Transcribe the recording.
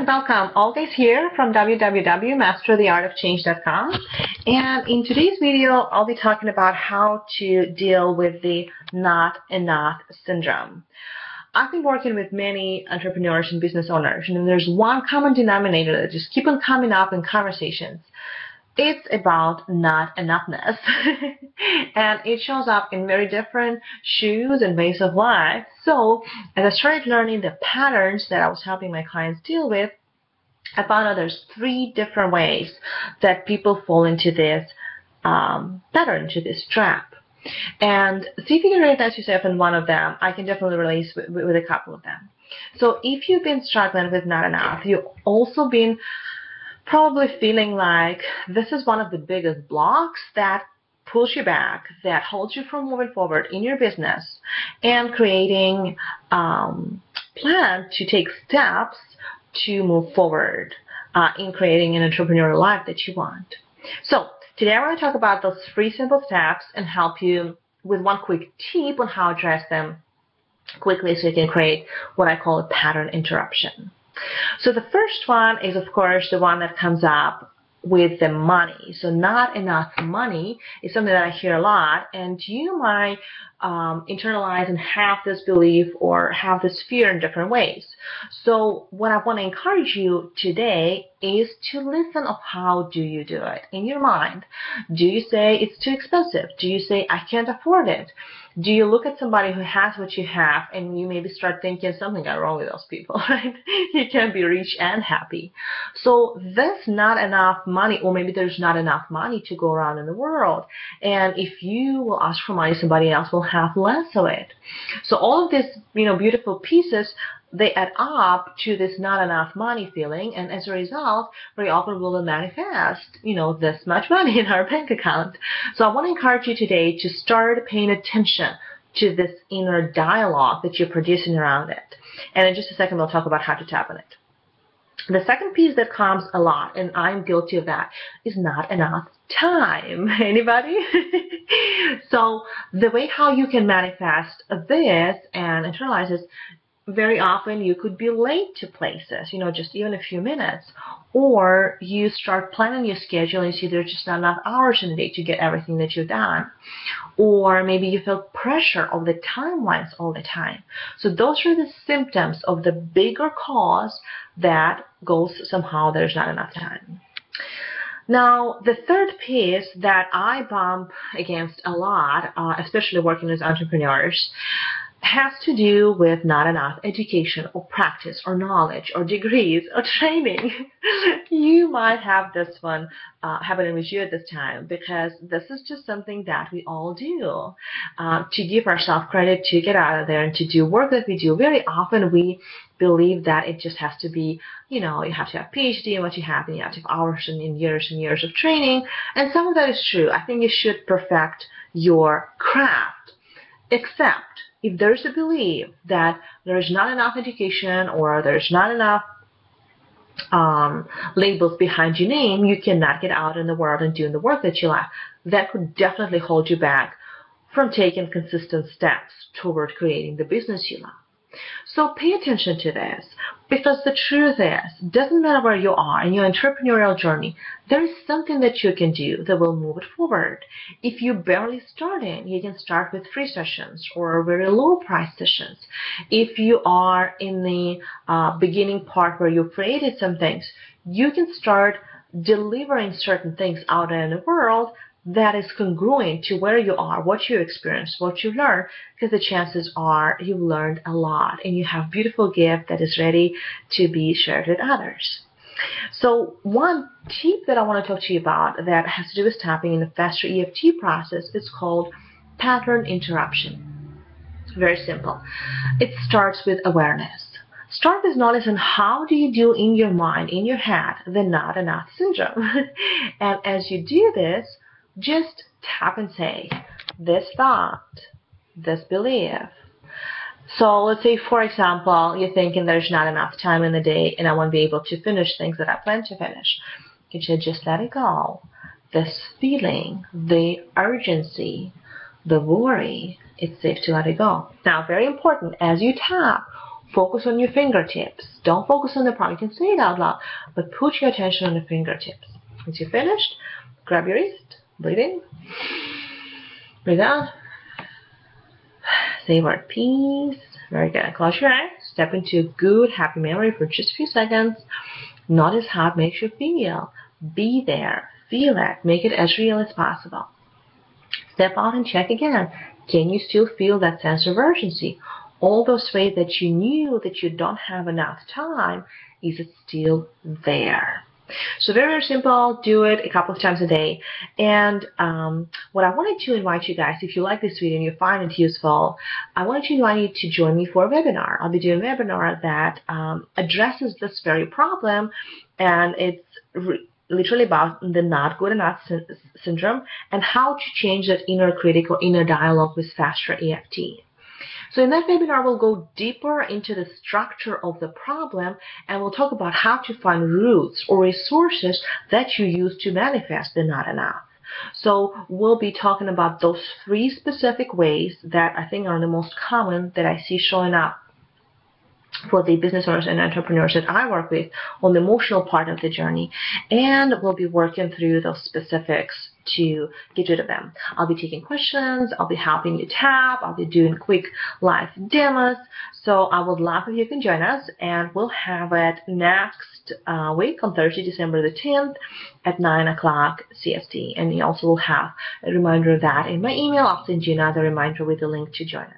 and welcome. Olga is here from www.mastertheartofchange.com, and in today's video I'll be talking about how to deal with the not enough syndrome. I've been working with many entrepreneurs and business owners, and there's one common denominator that just keeps on coming up in conversations. It's about not enoughness. And it shows up in very different shoes and ways of life. So as I started learning the patterns that I was helping my clients deal with, I found out there's 3 different ways that people fall into this pattern, into this trap. And see if you can recognize yourself in one of them. I can definitely relate with a couple of them. So if you've been struggling with not enough, you've also been probably feeling like this is one of the biggest blocks that pulls you back, that holds you from moving forward in your business and creating plan to take steps to move forward in creating an entrepreneurial life that you want. So today I want to talk about those 3 simple steps and help you with one quick tip on how to address them quickly so you can create what I call a pattern interruption. So the first one is, of course, the one that comes up with the money. So not enough money is something that I hear a lot, and you might internalize and have this belief or have this fear in different ways. So what I want to encourage you today is to listen of how do you do it in your mind. Do you say it's too expensive? Do you say I can't afford it? Do you look at somebody who has what you have and you maybe start thinking something got wrong with those people, right? You can't be rich and happy. So that's not enough money, or maybe there's not enough money to go around in the world. And if you will ask for money, somebody else will have less of it. So all of these, beautiful pieces, they add up to this not enough money feeling, and as a result, very often will manifest, this much money in our bank account. So I want to encourage you today to start paying attention to this inner dialogue that you're producing around it. And in just a second, we'll talk about how to tap on it. The second piece that comes a lot, and I'm guilty of that, is not enough time. Anybody? So the way how you can manifest this and internalize this, very often you could be late to places, just even a few minutes, or you start planning your schedule and you see there's just not enough hours in the day to get everything that you've done, or maybe you feel pressure of the timelines all the time. So those are the symptoms of the bigger cause that goes somehow there's not enough time. Now, the third piece that I bump against a lot, especially working with entrepreneurs, has to do with not enough education or practice or knowledge or degrees or training. You might have this one happening with you at this time, because this is just something that we all do. To give ourselves credit to get out of there and to do work that we do, very often we believe that it just has to be, you have to have a PhD in what you have, and you have to have hours and years of training. And some of that is true. I think you should perfect your craft, except if there's a belief that there's not enough education or there's not enough labels behind your name, you cannot get out in the world and doing the work that you like. That could definitely hold you back from taking consistent steps toward creating the business you love. So pay attention to this, because the truth is, doesn't matter where you are in your entrepreneurial journey, there is something that you can do that will move it forward. If you're barely starting, you can start with free sessions or very low price sessions. If you are in the beginning part where you've created some things, you can start delivering certain things out in the world that is congruent to where you are, what you experience, what you learn, because the chances are you've learned a lot and you have a beautiful gift that is ready to be shared with others. So one tip that I want to talk to you about that has to do with tapping in the faster EFT process is called pattern interruption. Very simple. It starts with awareness. Start with noticing how do you do in your mind, in your head, the not enough syndrome. And as you do this, just tap and say, this thought, this belief. So let's say, for example, you're thinking there's not enough time in the day and I won't be able to finish things that I plan to finish. You should just let it go. This feeling, the urgency, the worry, it's safe to let it go. Now, very important, as you tap, Focus on your fingertips. Don't focus on the problem. You can say it out loud, but put your attention on the fingertips. Once you're finished, grab your wrist, breathe in, breathe out, say word peace. Very good. Close your eyes, step into a good, happy memory for just a few seconds. Notice how it makes you feel. Be there, feel it, make it as real as possible. Step out and check again. Can you still feel that sense of urgency? All those ways that you knew that you don't have enough time, is it still there? So very, very simple. Do it a couple of times a day. And what I wanted to invite you guys, if you like this video and you find it useful, I wanted to invite you to join me for a webinar. I'll be doing a webinar that addresses this very problem, and it's literally about the not good enough syndrome and how to change that inner critic or inner dialogue with faster EFT. So in that webinar, we'll go deeper into the structure of the problem, and we'll talk about how to find roots or resources that you use to manifest the not enough. So we'll be talking about those 3 specific ways that I think are the most common that I see showing up for the business owners and entrepreneurs that I work with on the emotional part of the journey, and we'll be working through those specifics to get rid of them. I'll be taking questions, I'll be helping you tap, I'll be doing quick live demos, so I would love if you can join us, and we'll have it next week on Thursday, December the 10th at 9 o'clock CST, and you also will have a reminder of that in my email. I'll send you another reminder with a link to join us.